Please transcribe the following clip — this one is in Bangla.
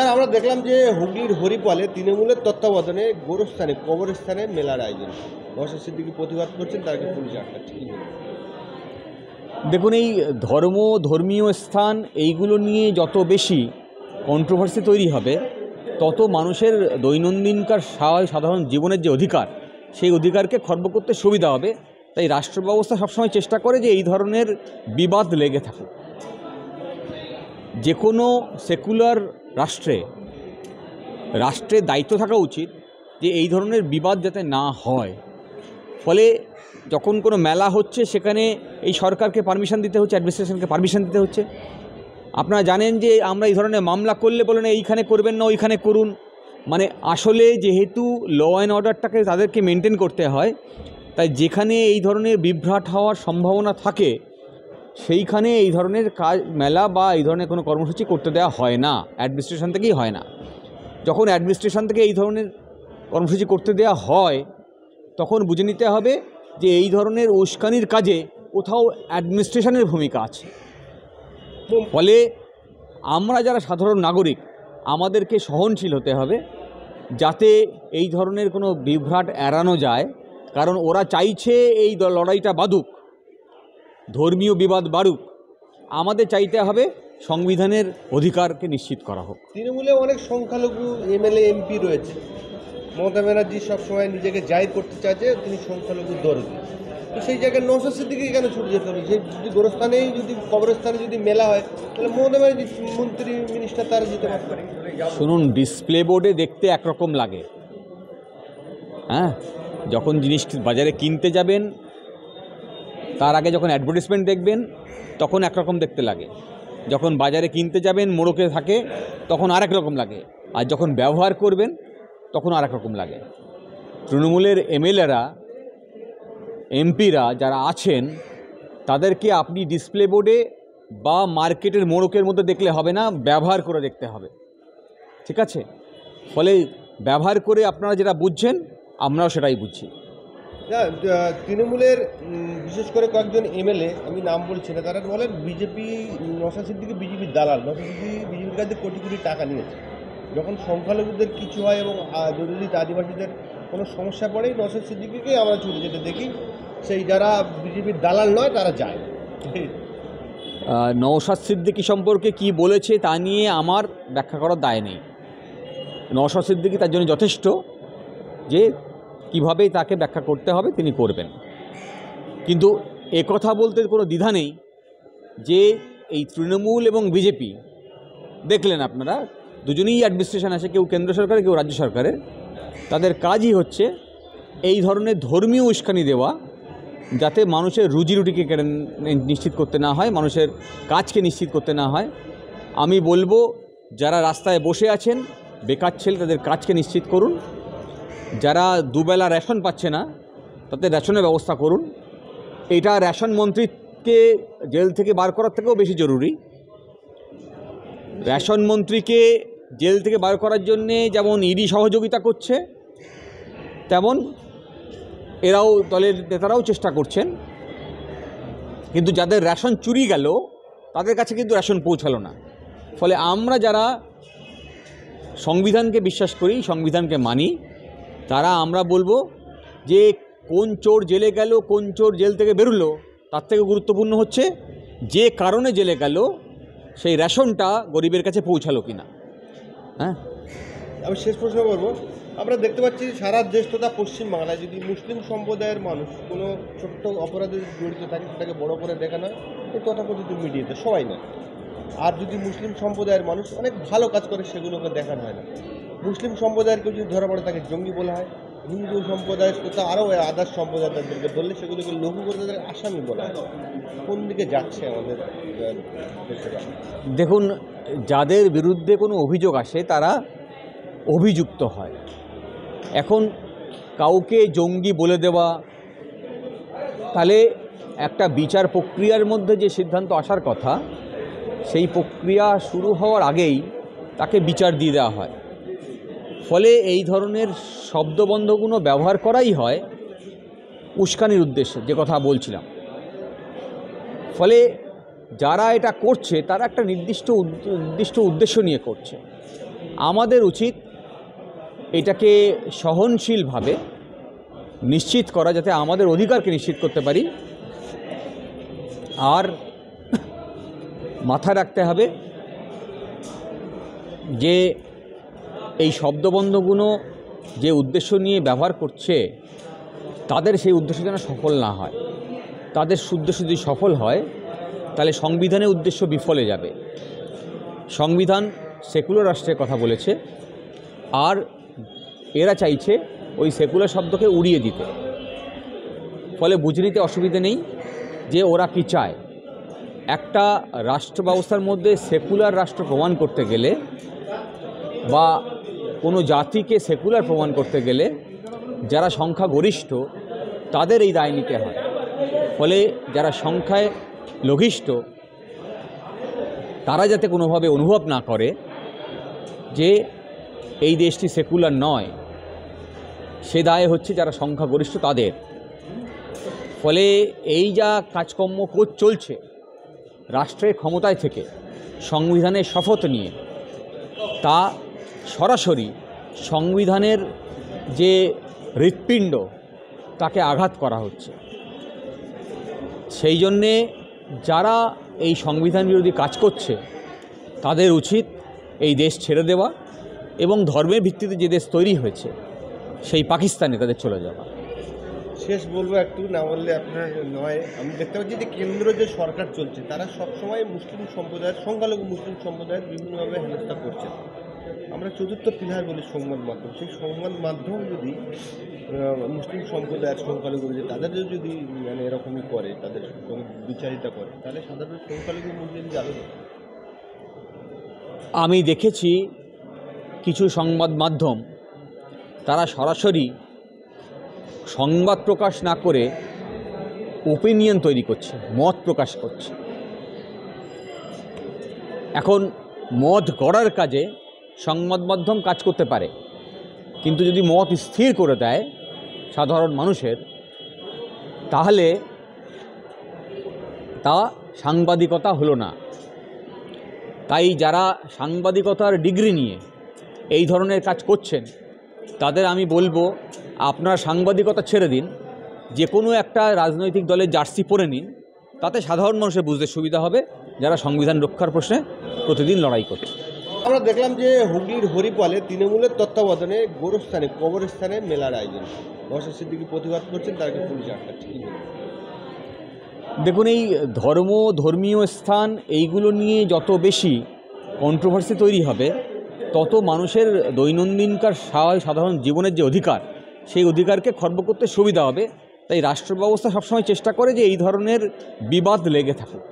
আর আমরা দেখলাম যে হুগলির হরিপালে তৃণমূলের তত্ত্বাবধানে গোরস্থানে কবরস্থানে মেলার আয়োজন। নওশাদ সিদ্দিকী প্রতিবাদ করছেন, তাকে পুলিশ আটকাচ্ছে। কি বলবেন? দেখুন, এই ধর্মীয় স্থান এইগুলো নিয়ে যত বেশি কন্ট্রোভার্সি তৈরি হবে, তত মানুষের দৈনন্দিনকার সাধারণ জীবনের যে অধিকার, সেই অধিকারকে খর্ব করতে সুবিধা হবে। তাই রাষ্ট্র ব্যবস্থা সবসময় চেষ্টা করে যে এই ধরনের বিবাদ লেগে থাকুক। যে কোনো সেকুলার রাষ্ট্রের দায়িত্ব থাকা উচিত যে এই ধরনের বিবাদ যাতে না হয়। ফলে যখন কোনো মেলা হচ্ছে সেখানে এই সরকারকে পারমিশন দিতে হচ্ছে, অ্যাডমিনিস্ট্রেশনকে পারমিশন দিতে হচ্ছে। আপনারা জানেন যে আমরা এই ধরনের মামলা করলে বলেন এইখানে করবেন না, ওইখানে করুন। মানে আসলে যেহেতু ল অ্যান্ড অর্ডারটাকে তাদেরকে মেনটেন করতে হয়, তাই যেখানে এই ধরনের বিভ্রাট হওয়ার সম্ভাবনা থাকে সেইখানে এই ধরনের মেলা বা এই ধরনের কোনো কর্মসূচি করতে দেওয়া হয় না, অ্যাডমিনিস্ট্রেশন থেকেই হয় না। যখন অ্যাডমিনিস্ট্রেশন থেকে এই ধরনের কর্মসূচি করতে দেওয়া হয়, তখন বুঝে নিতে হবে যে এই ধরনের উস্কানির কাজে কোথাও অ্যাডমিনিস্ট্রেশনের ভূমিকা আছে। ফলে আমরা যারা সাধারণ নাগরিক, আমাদেরকে সহনশীল হতে হবে যাতে এই ধরনের কোনো বিভ্রাট এড়ানো যায়। কারণ ওরা চাইছে এই লড়াইটা বাড়ুক, ধর্মীয় বিবাদ বাড়ুক। আমাদের চাইতে হবে সংবিধানের অধিকারকে নিশ্চিত করা হোক। তৃণমূলে অনেক সংখ্যালঘু এমএলএ এমপি রয়েছে। মমতা ব্যানার্জি সবসময় নিজেকে জাহির করতে চাইছে তিনি সংখ্যালঘু দরদি। তো সেই জায়গায় নওশাদ সিদ্দিকী কেন ছুটে যেতে হবে? যে যদি গোরস্থানেই যদি কবরস্থানে যদি মেলা হয়, তাহলে মমতা ব্যানার্জি মন্ত্রী মিনিস্টার তারা যেতে পারত। শুনুন, ডিসপ্লে বোর্ডে দেখতে একরকম লাগে, হ্যাঁ, যখন জিনিসটি বাজারে কিনতে যাবেন তার আগে যখন অ্যাডভার্টাইজমেন্ট দেখবেন তখন একরকম দেখতে লাগে, যখন বাজারে কিনতে যাবেন মোড়কে থাকে তখন আরেক রকম লাগে, আর যখন ব্যবহার করবেন তখন আরেক রকম লাগে। তৃণমূলের এমএলএরা এমপিরা যারা আছেন তাদেরকে আপনি ডিসপ্লে বোর্ডে বা মার্কেটের মোড়কের মধ্যে দেখলে হবে না, ব্যবহার করে দেখতে হবে, ঠিক আছে? ফলে ব্যবহার করে আপনারা যেটা বুঝছেন আমরাও সেটাই বুঝছি। তৃণমূলের বিশেষ করে কয়েকজন এমএলএ, আমি নাম বলছি না, তারা বলেন বিজেপি নওশাদ সিদ্দিকী বিজেপির দালাল। নওশাদ সিদ্দিকী বিজেপির কাছে কোটি কোটি টাকা নিয়েছে। যখন সংখ্যালঘুদের কিছু হয় এবং দলিত আদিবাসীদের কোনো সমস্যা পড়ে, নওশাদ সিদ্দিকীকে আমরা ছুটে যেতে দেখি। সেই যারা বিজেপির দালাল নয় তারা যায়। নওশাদ সিদ্দিকী সম্পর্কে কি বলেছে তা নিয়ে আমার ব্যাখ্যা করার দায় নেই। নওশাদ সিদ্দিকী তার জন্য যথেষ্ট যে কিভাবে তাকে ব্যাখ্যা করতে হবে তিনি করবেন। কিন্তু একথা বলতে কোনো দ্বিধা নেই যে এই তৃণমূল এবং বিজেপি, দেখলেন আপনারা দুজনেই অ্যাডমিনিস্ট্রেশন আছে, কেউ কেন্দ্র সরকারে কেউ রাজ্য সরকারের। তাদের কাজই হচ্ছে এই ধরনের ধর্মীয় উস্কানি দেওয়া, যাতে মানুষের রুজিরুটিকে নিশ্চিত করতে না হয়, মানুষের কাজকে নিশ্চিত করতে না হয়। আমি বলবো যারা রাস্তায় বসে আছেন বেকার ছেলে, তাদের কাজকে নিশ্চিত করুন। যারা দুবেলা রেশন পাচ্ছে না তাদের রেশনের ব্যবস্থা করুন। এটা রেশন মন্ত্রীকে জেল থেকে বার করার থেকেও বেশি জরুরি। রেশন মন্ত্রীকে জেল থেকে বার করার জন্যে যেমন ইডি সহযোগিতা করছে, তেমন এরাও দলের নেতারাও চেষ্টা করছেন। কিন্তু যাদের রেশন চুরি গেল তাদের কাছে কিন্তু রেশন পৌঁছালো না। ফলে আমরা যারা সংবিধানকে বিশ্বাস করি, সংবিধানকে মানি, তারা আমরা বলবো যে কোন চোর জেলে গেল, কোন চোর জেল থেকে বেরোলো, তার থেকে গুরুত্বপূর্ণ হচ্ছে যে কারণে জেলে গেল সেই রেশনটা গরিবের কাছে পৌঁছালো কিনা। হ্যাঁ, আমি শেষ প্রশ্ন করবো। আমরা দেখতে পাচ্ছি সারা দেশ তথা পশ্চিমবাংলায় যদি মুসলিম সম্প্রদায়ের মানুষ কোনো ছোট্ট অপরাধে জড়িত থাকে, সেটাকে বড় করে দেখানো হয় এই তথাকথিত মিডিয়াতে, সবাই না। আর যদি মুসলিম সম্প্রদায়ের মানুষ অনেক ভালো কাজ করে সেগুলোকে দেখানো হয় না। মুসলিম সম্প্রদায়ের কেউ যদি ধরা পড়ে তাকে জঙ্গি বলা হয়, হিন্দু সম্প্রদায়ের কোথাও আরও আদার্স সম্প্রদায় তাদেরকে ধরলে সেগুলোকে লঘু করে তাদের আসামি বলা হয়। কোন দিকে যাচ্ছে আমাদের দেশটা? দেখুন, যাদের বিরুদ্ধে কোনো অভিযোগ আসে তারা অভিযুক্ত হয়। এখন কাউকে জঙ্গি বলে দেওয়া, তাহলে একটা বিচার প্রক্রিয়ার মধ্যে যে সিদ্ধান্ত আসার কথা সেই প্রক্রিয়া শুরু হওয়ার আগেই তাকে বিচার দিয়ে দেওয়া হয়। ফলে এই ধরনের শব্দবন্ধগুলো ব্যবহার করাই হয় উস্কানির উদ্দেশ্যে, যে কথা বলছিলাম। ফলে যারা এটা করছে তারা একটা নির্দিষ্ট উদ্দেশ্য নিয়ে করছে। আমাদের উচিত এটাকে সহনশীলভাবে নিশ্চিত করা, যাতে আমাদের অধিকারকে নিশ্চিত করতে পারি। আর মাথায় রাখতে হবে যে এই শব্দবন্ধগুলো যে উদ্দেশ্য নিয়ে ব্যবহার করছে, তাদের সেই উদ্দেশ্য যেন সফল না হয়। তাদের উদ্দেশ্য যদি সফল হয় তাহলে সংবিধানের উদ্দেশ্য বিফলে যাবে। সংবিধান সেকুলার রাষ্ট্রের কথা বলেছে, আর এরা চাইছে ওই সেকুলার শব্দকে উড়িয়ে দিতে। ফলে বুঝে নিতে অসুবিধে নেই যে ওরা কি চায়। একটা রাষ্ট্র ব্যবস্থার মধ্যে সেকুলার রাষ্ট্র প্রমাণ করতে গেলে বা কোনো জাতিকে সেকুলার প্রমাণ করতে গেলে যারা সংখ্যাগরিষ্ঠ তাদের এই দায় নিতে হয়। ফলে যারা সংখ্যায় লঘিষ্ঠ তারা যাতে কোনোভাবে অনুভব না করে যে এই দেশটি সেকুলার নয়, সে দায় হচ্ছে যারা সংখ্যাগরিষ্ঠ তাদের। ফলে এই যা কাজকর্ম চলছে রাষ্ট্রের ক্ষমতায় থেকে সংবিধানের শপথ নিয়ে, তা সরাসরি সংবিধানের যে হৃৎপিণ্ড তাকে আঘাত করা হচ্ছে। সেই জন্যে যারা এই সংবিধান বিরোধী কাজ করছে তাদের উচিত এই দেশ ছেড়ে দেওয়া এবং ধর্মের ভিত্তিতে যে দেশ তৈরি হয়েছে সেই পাকিস্তানে তাদের চলে যাওয়া। শেষ বলবো, একটু না বললে আপনার নয়। আমি দেখতে পাচ্ছি যে কেন্দ্র যে সরকার চলছে তারা সবসময় মুসলিম সম্প্রদায়ের, সংখ্যালঘু মুসলিম সম্প্রদায়ের বিভিন্নভাবে হেনস্থা করছে। আমরা চতুর্থ পিলার বলি সংবাদ মাধ্যম, সেই সংবাদ মাধ্যম যদি মুসলিম সম্প্রদায়ের সংখ্যালঘু যে তাদের যদি মানে এরকমই করে, তাদের বিচারিতা করে, তাহলে সাধারণ সংখ্যালঘু মুসলিম যাবে। আমি দেখেছি কিছু সংবাদ মাধ্যম তারা সরাসরি সংবাদ প্রকাশ না করে ওপিনিয়ন তৈরি করছে, মত প্রকাশ করছে। এখন মত গড়ার কাজে সংবাদ মাধ্যম কাজ করতে পারে, কিন্তু যদি মত স্থির করে দেয় সাধারণ মানুষের, তাহলে তা সাংবাদিকতা হলো না। তাই যারা সাংবাদিকতার ডিগ্রি নিয়ে এই ধরনের কাজ করছেন তাদের আমি বলবো, আপনার সাংবাদিকতা ছেড়ে দিন, যে কোনো একটা রাজনৈতিক দলের জার্সি পরে নিন, তাতে সাধারণ মানুষের বুঝতে সুবিধা হবে যারা সংবিধান রক্ষার প্রশ্নে প্রতিদিন লড়াই করছে। আমরা দেখলাম যে হুগলির হরিপালে তৃণমূলের তত্ত্বাবধানে গোরস্থানে কবরস্থানে মেলার আয়োজন, নওশাদ সিদ্দিকী প্রতিবাদ করছেন, তাকে পুলিশ আটকাচ্ছে। দেখুন, এই ধর্মীয় স্থান এইগুলো নিয়ে যত বেশি কন্ট্রোভার্সি তৈরি হবে, তত মানুষের দৈনন্দিনকার সাধারণ জীবনের যে অধিকার, সেই অধিকারকে খর্ব করতে সুবিধা হবে। তাই রাষ্ট্র ব্যবস্থা সবসময় চেষ্টা করে যে এই ধরনের বিবাদ লেগে থাকুক।